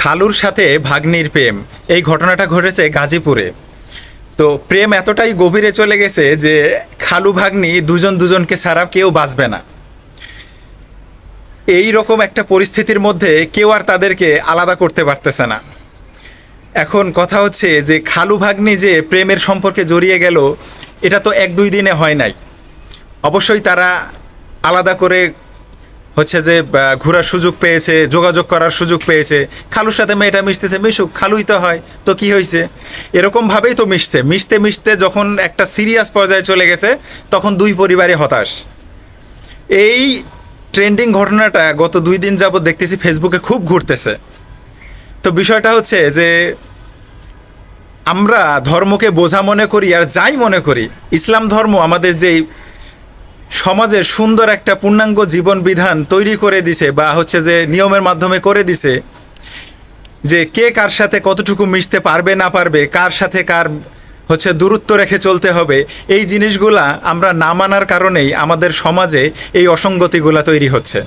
খালুর সাথে ভাগ্নির প্রেম, এই ঘটনাটা ঘটেছে গাজীপুরে। তো প্রেম এতটাই গভীরে চলে গেছে যে খালু ভাগ্নি দুজন দুজনকে ছাড়া কেউ বাঁচবে না। এই রকম একটা পরিস্থিতির মধ্যে কেউ আর তাদেরকে আলাদা করতে পারতেছে না। এখন কথা হচ্ছে যে খালু ভাগ্নি যে প্রেমের সম্পর্কে জড়িয়ে গেল, এটা তো এক দুই দিনে হয় নাই। অবশ্যই তারা আলাদা করে হচ্ছে যে ঘোরার সুযোগ পেয়েছে, যোগাযোগ করার সুযোগ পেয়েছে। খালুর সাথে মেয়েটা মিশতেছে, মিশুক, খালুই তো হয়, তো কি হয়েছে, এরকমভাবেই তো মিশছে। মিশতে মিশতে যখন একটা সিরিয়াস পর্যায়ে চলে গেছে, তখন দুই পরিবারে হতাশ। এই ট্রেন্ডিং ঘটনাটা গত 2 দিন যাবৎ দেখতেছি ফেসবুকে খুব ঘুরতেছে। তো বিষয়টা হচ্ছে যে আমরা ধর্মকে বোঝা মনে করি আর যাই মনে করি, ইসলাম ধর্ম আমাদের যেই সমাজের সুন্দর একটা পূর্ণাঙ্গ জীবন বিধান তৈরি করে দিছে, বা হচ্ছে যে নিয়মের মাধ্যমে করে দিছে যে কে কার সাথে কতটুকু মিশতে পারবে না পারবে, কার সাথে কার হচ্ছে দূরত্ব রেখে চলতে হবে, এই জিনিসগুলা আমরা না মানার কারণেই আমাদের সমাজে এই অসঙ্গতিগুলা তৈরি হচ্ছে।